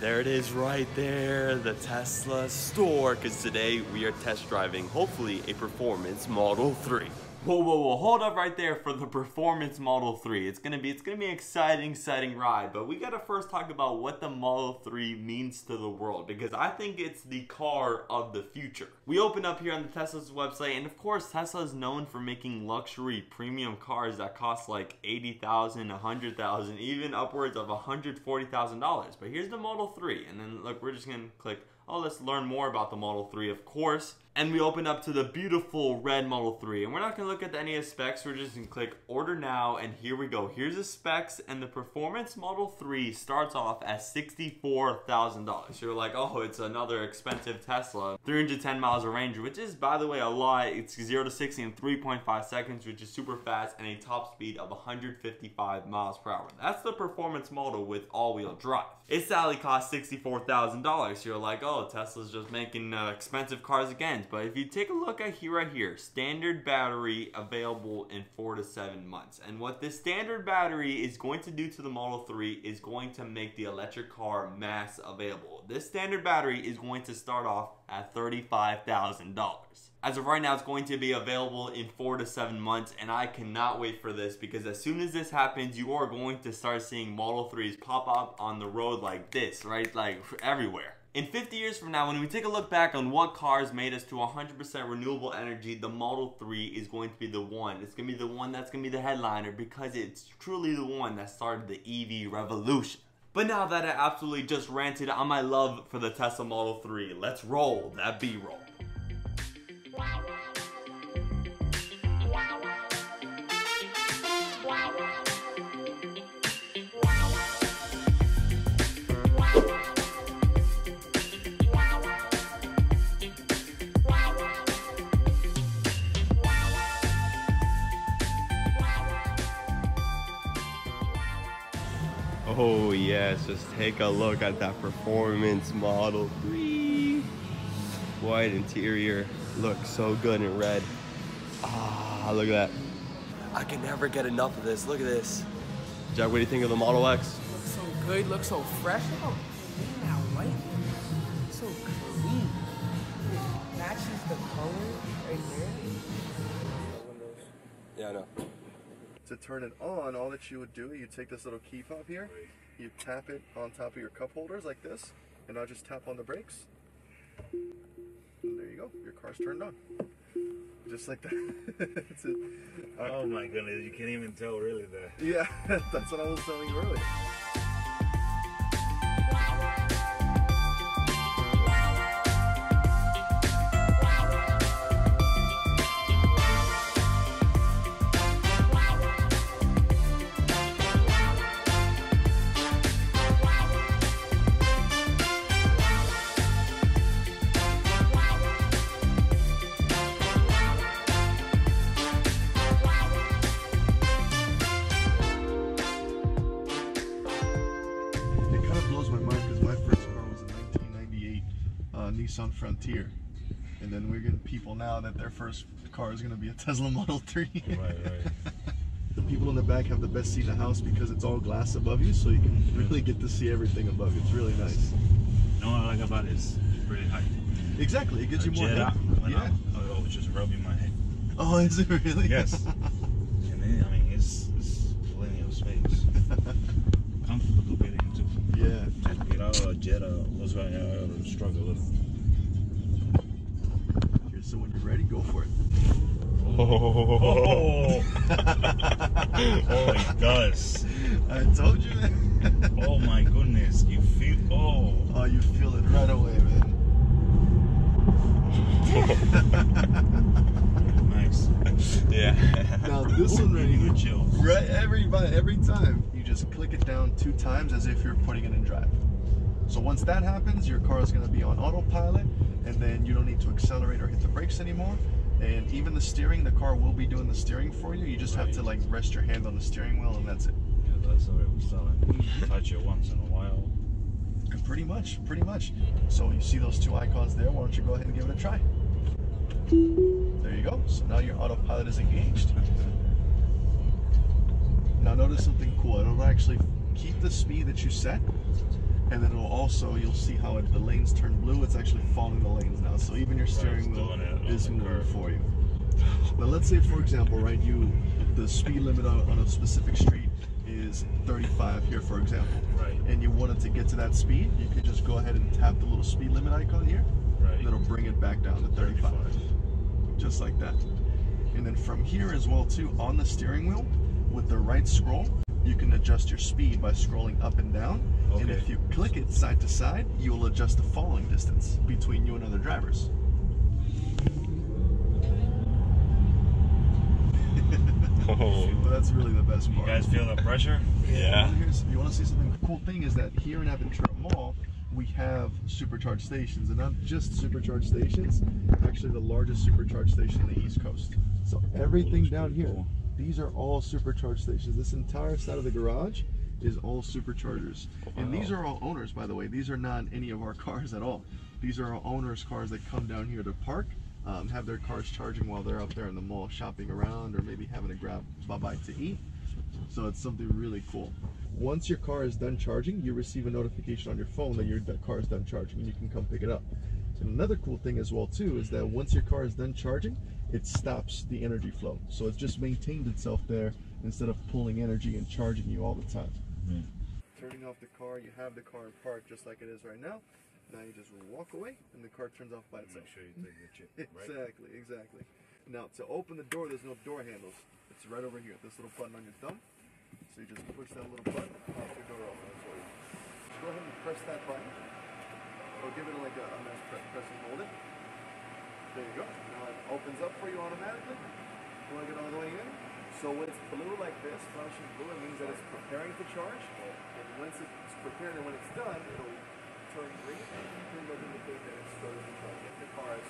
There it is right there, the Tesla store, because today we are test driving, hopefully, a Performance Model 3. Whoa, hold up right there for the Performance Model 3. It's gonna be an exciting ride, but we gotta first talk about what the Model 3 means to the world, because I think it's the car of the future. We open up here on the Tesla's website, and of course, Tesla is known for making luxury premium cars that cost like $80,000, $100,000, even upwards of $140,000. But here's the Model 3, and then look, we're just gonna click, oh, let's learn more about the Model 3, of course. And we open up to the beautiful red Model 3. And we're not going to look at any of the specs. We're just going to click order now. And here we go. Here's the specs. And the Performance Model 3 starts off at $64,000. You're like, oh, it's another expensive Tesla. 310 miles of range, which is, by the way, a lot. It's 0 to 60 in 3.5 seconds, which is super fast. And a top speed of 155 miles per hour. That's the Performance model with all-wheel drive. It sadly costs $64,000. You're like, oh, Tesla's just making expensive cars again. But if you take a look at right here, standard battery available in 4 to 7 months. And what this standard battery is going to do to the Model 3 is going to make the electric car mass available. This standard battery is going to start off at $35,000. As of right now, it's going to be available in 4 to 7 months, and I cannot wait for this, because as soon as this happens, you are going to start seeing Model 3s pop up on the road like this, right? Like everywhere. In 50 years from now, when we take a look back on what cars made us to 100% renewable energy, the Model 3 is going to be the one. It's going to be the one that's going to be the headliner, because it's truly the one that started the EV revolution. But now that I absolutely just ranted on my love for the Tesla Model 3, let's roll that B-roll. Oh yes, just take a look at that Performance Model 3. White interior, looks so good in red. Ah, look at that. I can never get enough of this. Look at this. Jack, what do you think of the Model X? Looks so good, looks so fresh. Look how clean that white is. So clean. It matches the color right there. Yeah, I know. To turn it on, all that you would do, you take this little key fob here, you tap it on top of your cup holders like this, and I'll just tap on the brakes. And there you go, your car's turned on. Just like that. That's it. Oh my goodness, you can't even tell really that. Yeah, that's what I was telling you earlier. Nissan Frontier, and then we're getting people now that their first car is going to be a Tesla Model 3. Right. The people in the back have the best seat in the house because it's all glass above you, so you can really get to see everything above you. It's really nice. You know what I like about it is it's pretty high. Exactly, it gives you more head. Yeah. I was just rubbing my head. Oh, is it really? Yes. And then, I mean, it's plenty of space. Comfortable to get into. Yeah. Just a Jetta was right now, I would struggle a little. So when you're ready, go for it. Oh, oh it does. I told you, man. Oh my goodness, you feel, oh, you feel it right away, man. Nice. Yeah. Now this one right here, chill. Right, every time you just click it down 2 times as if you're putting it in drive. So once that happens, your car is going to be on autopilot, and then you don't need to accelerate or hit the brakes anymore. And even the steering, the car will be doing the steering for you. You just have to like rest your hand on the steering wheel, and that's it. Yeah, that's what it was telling. Touch it once in a while. Pretty much. So you see those 2 icons there? Why don't you go ahead and give it a try? There you go. So now your autopilot is engaged. Now notice something cool. It'll actually keep the speed that you set, And then it'll also, you'll see how the lanes turn blue. It's actually following the lanes now. So even your steering wheel is moving for you. Now let's say, for example, right, the speed limit on a specific street is 35 here, for example. Right. And you wanted to get to that speed, you could just go ahead and tap the little speed limit icon here. Right. And it'll bring it back down to 35. Just like that. And then from here as well too, on the steering wheel, with the right scroll, you can adjust your speed by scrolling up and down. Okay. And if you click it side to side, you will adjust the following distance between you and other drivers. Oh. Well, that's really the best part. You guys feel the pressure? Yeah. You want to see something? The cool thing is that here in Aventura Mall, we have supercharged stations, and not just supercharged stations, actually the largest supercharged station in the East Coast. So everything down here, these are all supercharged stations. This entire side of the garage is all superchargers. And these are all owners, by the way. These are not any of our cars at all. These are our owners' cars that come down here to park, have their cars charging while they're out there in the mall shopping around, or maybe having to grab a bite to eat. So it's something really cool. Once your car is done charging, you receive a notification on your phone that your car is done charging, and you can come pick it up. And another cool thing as well too is that once your car is done charging, it stops the energy flow. So it's just maintained itself there instead of pulling energy and charging you all the time. Turning off the car, you have the car in park just like it is right now. Now you just walk away and the car turns off by itself. Make sure you take the chip. Exactly, exactly. Now to open the door, there's no door handles. It's right over here, this little button on your thumb. So you just push that little button, pop your door open for you. Just go ahead and press that button. Or give it like a nice press and hold it. There you go. Now it opens up for you automatically. Plug it all the way in. So when it's blue like this, flashing blue, it means that it's preparing to charge. And once it's prepared and when it's done, it'll turn green. Green will indicate that it's starting to charge. If the car has